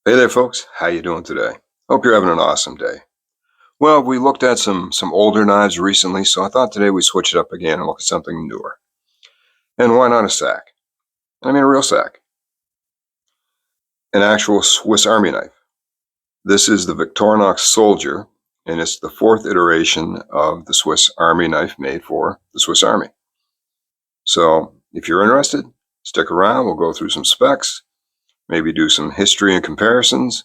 Hey there, folks. How you doing today? Hope you're having an awesome day. Well, we looked at some older knives recently, so I thought today we'd switch it up again and look at something newer. And why not a sack? I mean a real sack. An actual Swiss Army knife. This is the Victorinox Soldier, and it's the fourth iteration of the Swiss Army knife made for the Swiss Army. So if you're interested, stick around. We'll go through some specs, maybe do some history and comparisons,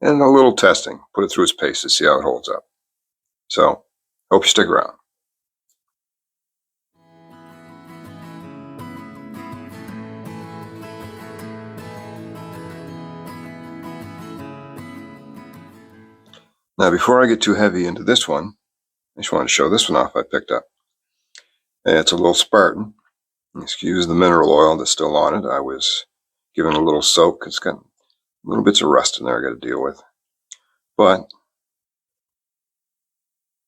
and a little testing. Put it through its paces, see how it holds up. So, hope you stick around. Now, before I get too heavy into this one, I just want to show this one off I picked up. It's a little Spartan. Excuse the mineral oil that's still on it. I was giving it a little soak. It's got little bits of rust in there I got to deal with. But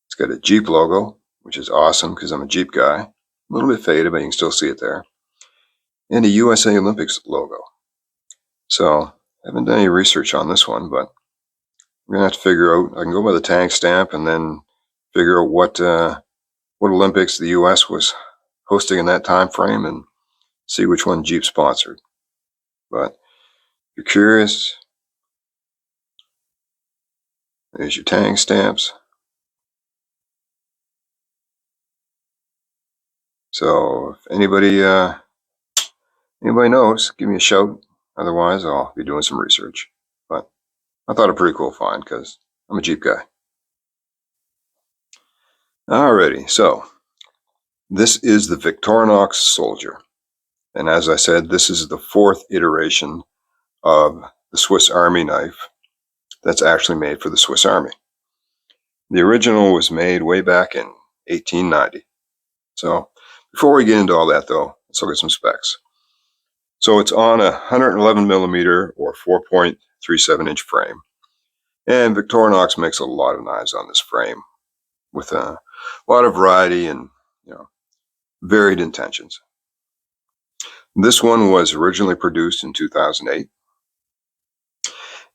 it's got a Jeep logo, which is awesome because I'm a Jeep guy. A little bit faded, but you can still see it there. And a USA Olympics logo. So, I haven't done any research on this one, but we're going to have to figure out. I can go by the tag stamp and then figure out what Olympics the U.S. was hosting in that time frame and see which one Jeep sponsored. But if you're curious, there's your tag stamps. So if anybody knows, give me a shout. Otherwise, I'll be doing some research. But I thought a pretty cool find because I'm a Jeep guy. Alrighty, so this is the Victorinox Soldier. And as I said, this is the fourth iteration of the Swiss Army knife that's actually made for the Swiss Army. The original was made way back in 1890. So before we get into all that though, let's look at some specs. So it's on a 111 millimeter or 4.37 inch frame. And Victorinox makes a lot of knives on this frame with a lot of variety and varied intentions. This one was originally produced in 2008,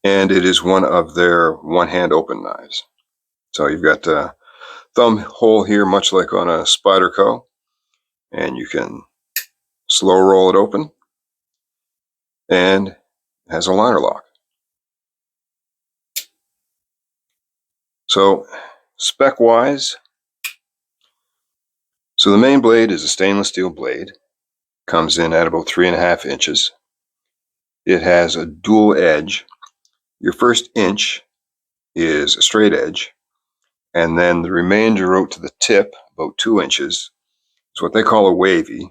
and it is one of their one-hand open knives. So you've got a thumb hole here, much like on a Spyderco, and you can slow roll it open, and it has a liner lock. So spec-wise, so the main blade is a stainless steel blade. Comes in at about 3.5 inches. It has a dual edge. Your first inch is a straight edge, and then the remainder out to the tip, about 2 inches, is what they call a wavy,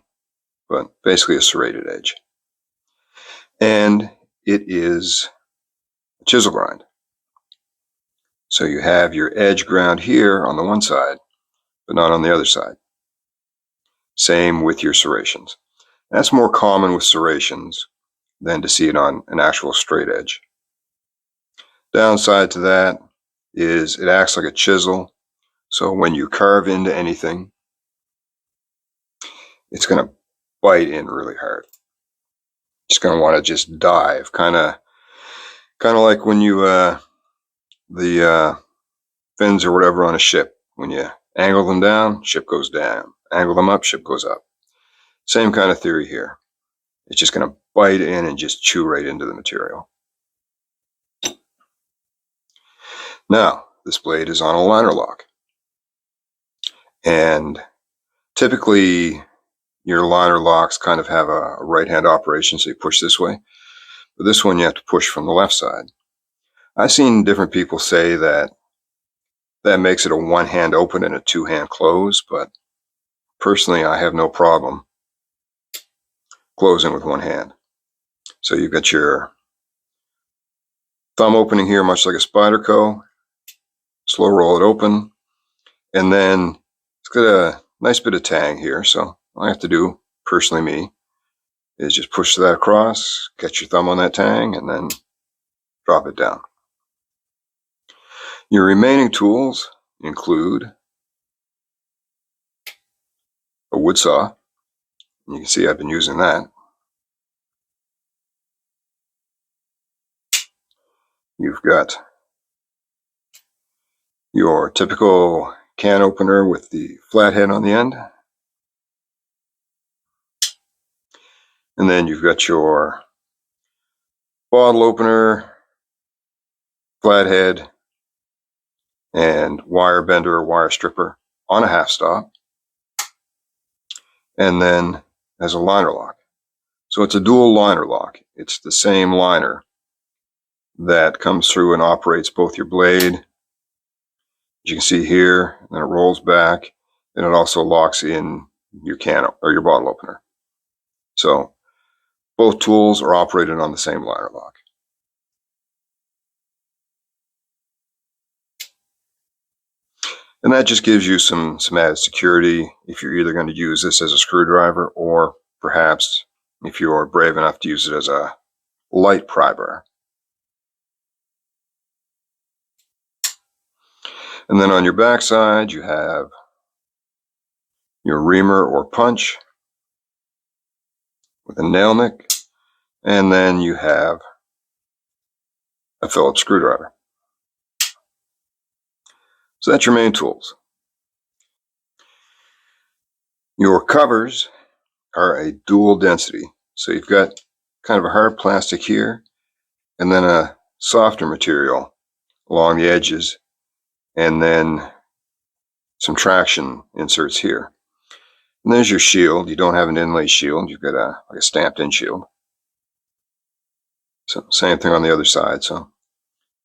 but basically a serrated edge. And it is a chisel grind. So you have your edge ground here on the one side, but not on the other side. Same with your serrations. That's more common with serrations than to see it on an actual straight edge. Downside to that is it acts like a chisel. So when you carve into anything, it's going to bite in really hard. It's going to want to just dive, kind of like when you the fins or whatever on a ship. When you angle them down, ship goes down. Angle them up, ship goes up. Same kind of theory here. It's just going to bite in and just chew right into the material. Now, this blade is on a liner lock. And typically, your liner locks kind of have a right-hand operation, so you push this way. But this one, you have to push from the left side. I've seen different people say that makes it a one-hand open and a two-hand close, but personally, I have no problem closing with one hand. So you've got your thumb opening here, much like a Spyderco. Slow roll it open, and then it's got a nice bit of tang here. So all I have to do, personally me, is just push that across, catch your thumb on that tang, and then drop it down. Your remaining tools include a wood saw. You can see I've been using that. You've got your typical can opener with the flathead on the end. And then you've got your bottle opener, flathead, and wire bender or wire stripper on a half stop. And then as a liner lock. So it's a dual liner lock. It's the same liner that comes through and operates both your blade, as you can see here, and then it rolls back, and it also locks in your can or your bottle opener. So both tools are operated on the same liner lock. And that just gives you some added security if you're either going to use this as a screwdriver or perhaps if you're brave enough to use it as a light pry bar. And then on your back side, you have your reamer or punch with a nail nick, and then you have a Phillips screwdriver. So that's your main tools. Your covers are a dual density. So you've got kind of a hard plastic here, and then a softer material along the edges, and then some traction inserts here. And there's your shield. You don't have an inlay shield. You've got like a stamped in shield. So same thing on the other side. So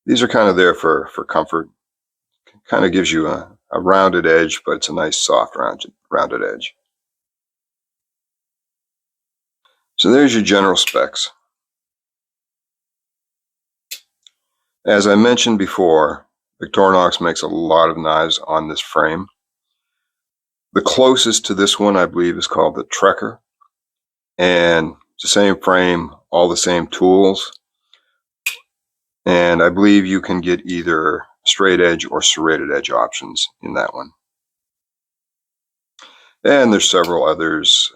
these are kind of there for comfort. Kind of gives you a rounded edge, but it's a nice soft rounded edge. So there's your general specs. As I mentioned before, Victorinox makes a lot of knives on this frame. The closest to this one, I believe, is called the Trekker. And it's the same frame, all the same tools. And I believe you can get either straight edge or serrated edge options in that one. And there's several others.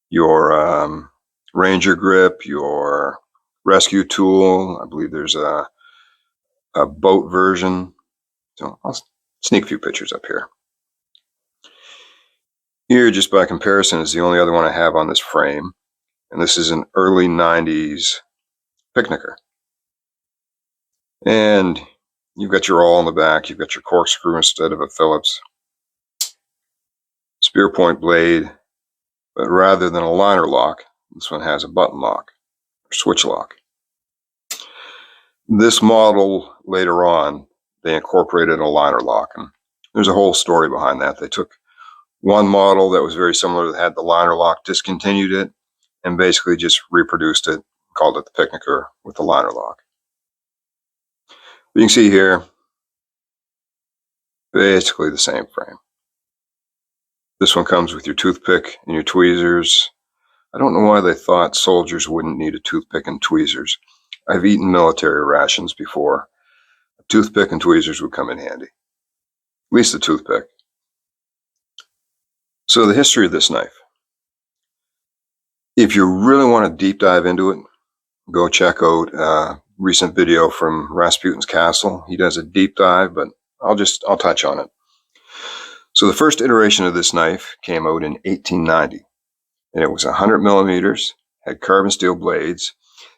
Your Ranger grip, your rescue tool. I believe there's a boat version. So I'll sneak a few pictures up here. Here, just by comparison, is the only other one I have on this frame. And this is an early 90s picnicker. And you've got your awl in the back. You've got your corkscrew instead of a Phillips. Spear point blade. But rather than a liner lock, this one has a button lock or switch lock. This model, later on, they incorporated a liner lock. And there's a whole story behind that. They took one model that was very similar that had the liner lock, discontinued it, and basically just reproduced it, called it the picnicker with the liner lock. But you can see here, basically the same frame. This one comes with your toothpick and your tweezers. I don't know why they thought soldiers wouldn't need a toothpick and tweezers. I've eaten military rations before. A toothpick and tweezers would come in handy. At least the toothpick. So the history of this knife. If you really want to deep dive into it, go check out a recent video from Rasputin's Castle. He does a deep dive, but I'll touch on it. So the first iteration of this knife came out in 1890, and it was 100 millimeters, had carbon steel blades,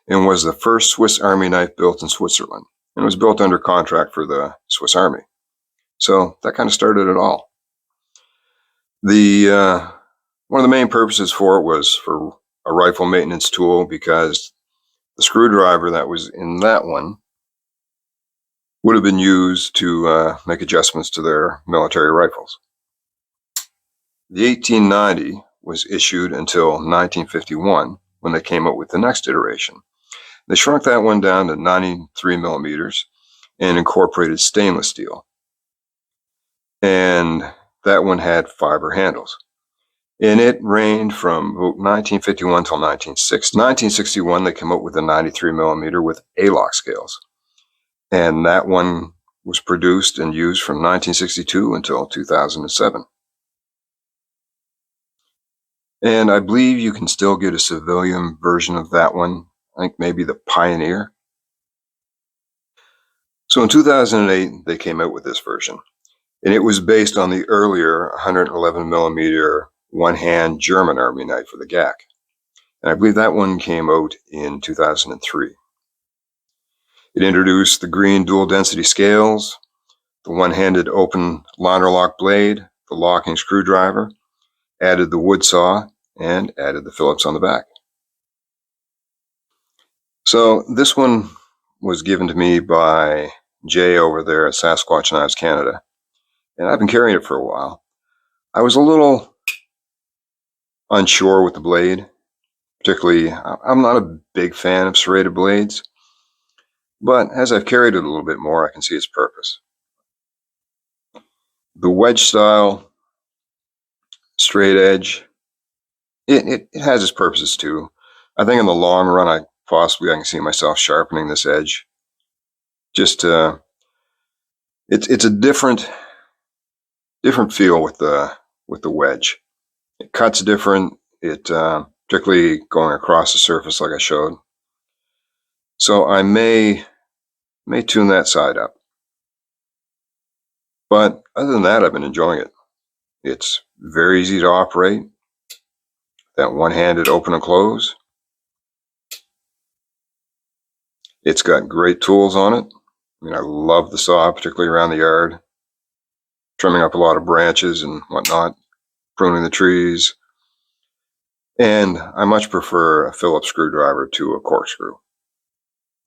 and was the first Swiss Army knife built in Switzerland. And it was built under contract for the Swiss Army. So that kind of started it all. One of the main purposes for it was for a rifle maintenance tool, because the screwdriver that was in that one would have been used to make adjustments to their military rifles. The 1890 was issued until 1951, when they came up with the next iteration. They shrunk that one down to 93 millimeters and incorporated stainless steel. And that one had fiber handles. And it reigned from 1951 till 1960. 1961, they came up with a 93 millimeter with A-lock scales. And that one was produced and used from 1962 until 2007. And I believe you can still get a civilian version of that one. I think maybe the Pioneer. So in 2008, they came out with this version, and it was based on the earlier 111mm one-hand German Army knife with a gack. And I believe that one came out in 2003. It introduced the green dual density scales, the one-handed open liner lock blade, the locking screwdriver, added the wood saw, and added the Phillips on the back. So this one was given to me by Jay over there at Sasquatch Knives Canada, and I've been carrying it for a while. I was a little unsure with the blade, particularly I'm not a big fan of serrated blades, but as I've carried it a little bit more, I can see its purpose. The wedge style, straight edge, it has its purposes too. I think in the long run, I can see myself sharpening this edge. Just it's a different feel with the wedge. It cuts different. It particularly going across the surface, like I showed. So I may tune that side up. But other than that, I've been enjoying it. It's very easy to operate. That one-handed open and close. It's got great tools on it. I mean, I love the saw, particularly around the yard, trimming up a lot of branches and whatnot, pruning the trees. And I much prefer a Phillips screwdriver to a corkscrew.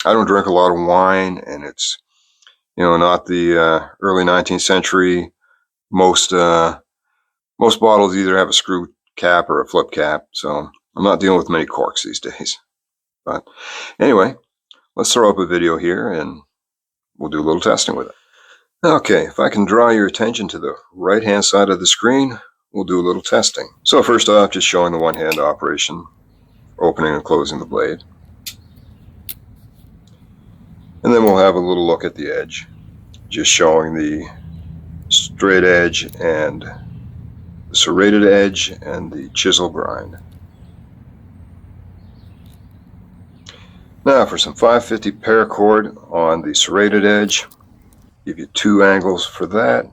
I don't drink a lot of wine, and it's, not the early 19th century. Most bottles either have a screw cap or a flip cap, so I'm not dealing with many corks these days. But anyway, let's throw up a video here and we'll do a little testing with it. Okay, if I can draw your attention to the right-hand side of the screen, we'll do a little testing. So first off, just showing the one-hand operation, opening and closing the blade. And then we'll have a little look at the edge, just showing the straight edge and the serrated edge and the chisel grind. Now for some 550 paracord on the serrated edge, give you 2 angles for that.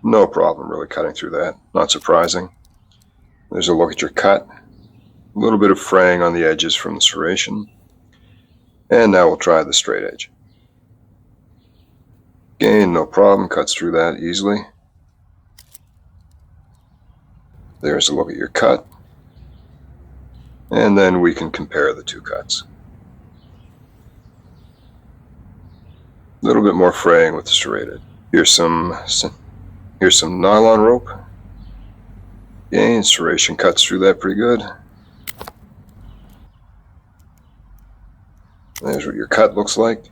No problem really cutting through that, not surprising. There's a look at your cut, a little bit of fraying on the edges from the serration. And now we'll try the straight edge. Again, no problem, cuts through that easily. There's a look at your cut. And then we can compare the 2 cuts. A little bit more fraying with the serrated. Here's some nylon rope. Again, serration cuts through that pretty good. There's what your cut looks like.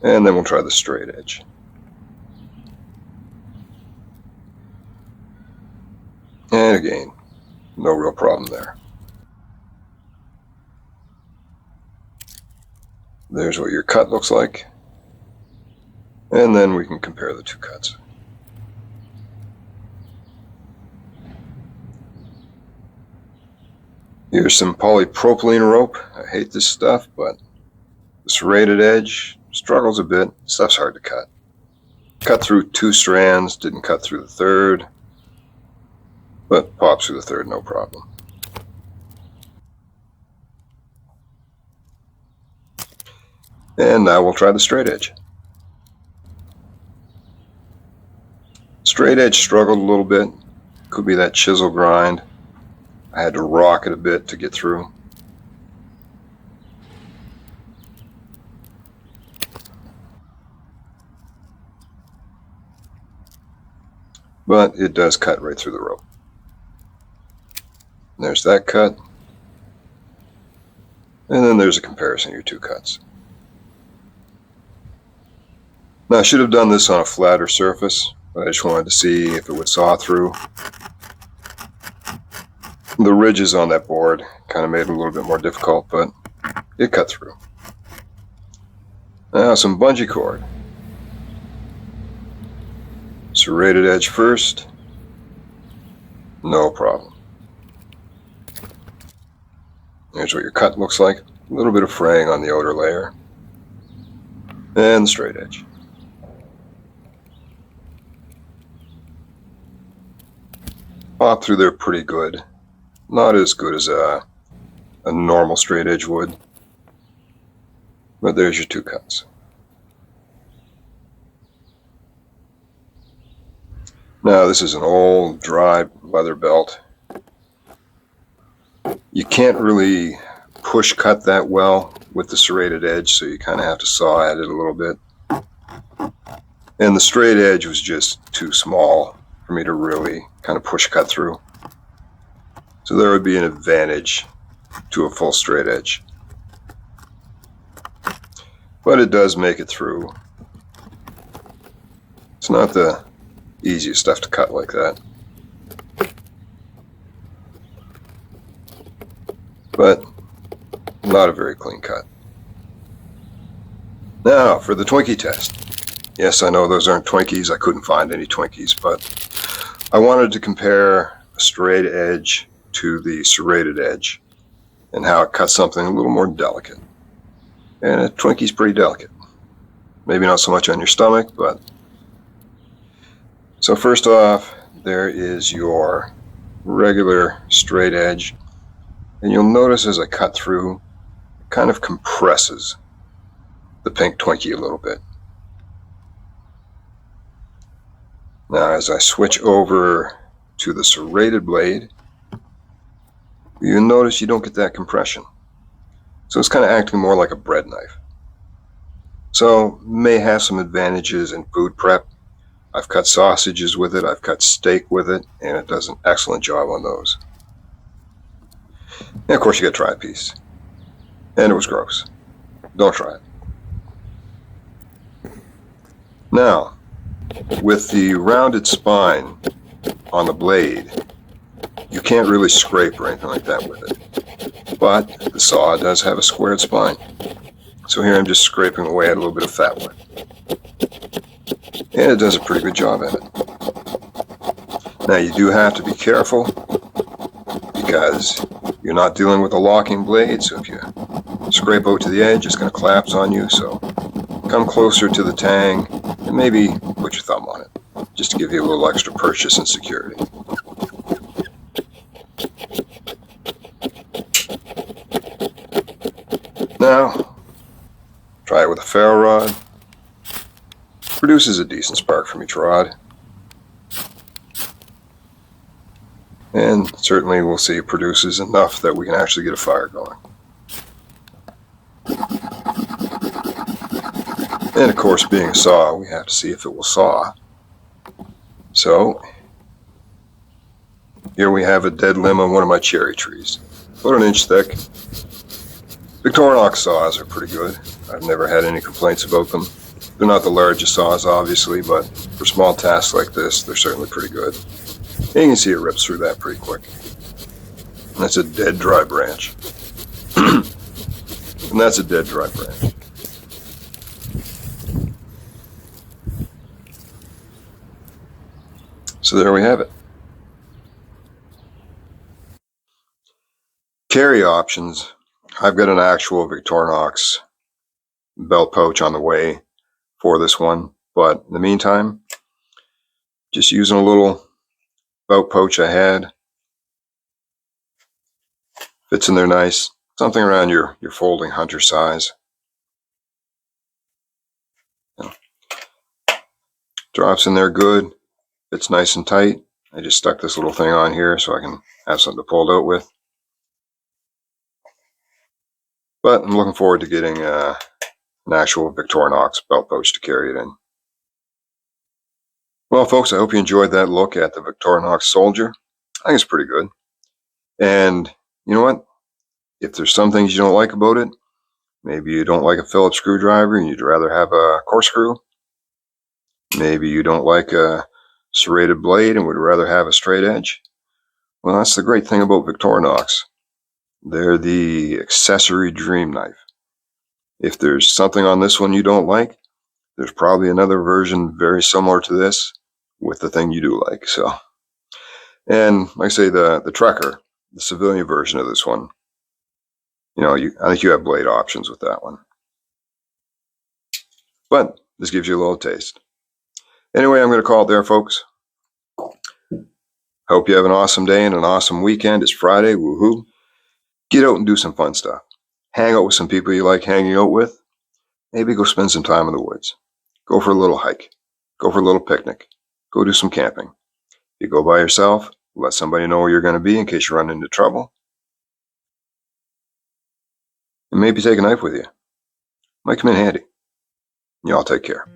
And then we'll try the straight edge. And again, no real problem there. There's what your cut looks like. And then we can compare the 2 cuts. Here's some polypropylene rope. I hate this stuff, but the serrated edge struggles a bit. Stuff's hard to cut. Cut through 2 strands, didn't cut through the 3rd, but pops through the 3rd, no problem. And now we'll try the straight edge. Straight edge struggled a little bit. Could be that chisel grind. I had to rock it a bit to get through. But it does cut right through the rope. There's that cut. And then there's a comparison of your 2 cuts. Now I should have done this on a flatter surface, but I just wanted to see if it would saw through. The ridges on that board kind of made it a little bit more difficult, but it cut through. Now some bungee cord. Serrated edge first. No problem. There's what your cut looks like. A little bit of fraying on the outer layer. and the straight edge. Pop through there pretty good. Not as good as a normal straight edge would, but there's your two cuts. Now this is an old dry leather belt. You can't really push cut that well with the serrated edge, so you kind of have to saw at it a little bit. And the straight edge was just too small for me to really kind of push cut through. So there would be an advantage to a full straight edge. But it does make it through. It's not the easiest stuff to cut like that. But not a very clean cut. Now for the Twinkie test. Yes, I know those aren't Twinkies. I couldn't find any Twinkies, but I wanted to compare a straight edge to the serrated edge and how it cuts something a little more delicate. And a Twinkie's pretty delicate. Maybe not so much on your stomach, but... So first off, there is your regular straight edge. And you'll notice as I cut through, it kind of compresses the pink Twinkie a little bit. Now as I switch over to the serrated blade, you'll notice you don't get that compression. So it's kind of acting more like a bread knife. So may have some advantages in food prep. I've cut sausages with it, I've cut steak with it, and it does an excellent job on those. And of course you got to try a piece. And it was gross. Don't try it. Now, with the rounded spine on the blade, you can't really scrape or anything like that with it. But the saw does have a squared spine. So here I'm just scraping away at a little bit of fat wood. And it does a pretty good job at it. Now you do have to be careful because you're not dealing with a locking blade, so if you scrape out to the edge, it's going to collapse on you. So come closer to the tang and maybe put your thumb on it, just to give you a little extra purchase and security. Now, try it with a ferro rod. Produces a decent spark from each rod. And certainly we'll see it produces enough that we can actually get a fire going. And of course, being a saw, we have to see if it will saw. So, here we have a dead limb on one of my cherry trees. About 1 inch thick. Victorinox saws are pretty good. I've never had any complaints about them. They're not the largest saws, obviously, but for small tasks like this, they're certainly pretty good. And you can see it rips through that pretty quick. And that's a dead dry branch. And that's a dead dry branch. So there we have it. Carry options. I've got an actual Victorinox belt pouch on the way for this one, but in the meantime, just using a little belt pouch I had. Fits in there nice. Something around your folding hunter size. Drops in there good. Fits nice and tight. I just stuck this little thing on here so I can have something to pull it out with. But I'm looking forward to getting an actual Victorinox belt pouch to carry it in. Well, folks, I hope you enjoyed that look at the Victorinox Soldier. I think it's pretty good. And you know what? If there's some things you don't like about it, maybe you don't like a Phillips screwdriver and you'd rather have a corkscrew. Maybe you don't like a serrated blade and would rather have a straight edge. Well, that's the great thing about Victorinox. They're the accessory dream knife. If there's something on this one you don't like, there's probably another version very similar to this with the thing you do like. So, and like I say, the Trekker, the civilian version of this one, you know, I think you have blade options with that one. But this gives you a little taste. Anyway, I'm going to call it there, folks. Hope you have an awesome day and an awesome weekend. It's Friday, woohoo. Get out and do some fun stuff. Hang out with some people you like hanging out with. Maybe go spend some time in the woods. Go for a little hike. Go for a little picnic. Go do some camping. If you go by yourself, let somebody know where you're going to be in case you run into trouble. And maybe take a knife with you. Might come in handy. Y'all take care.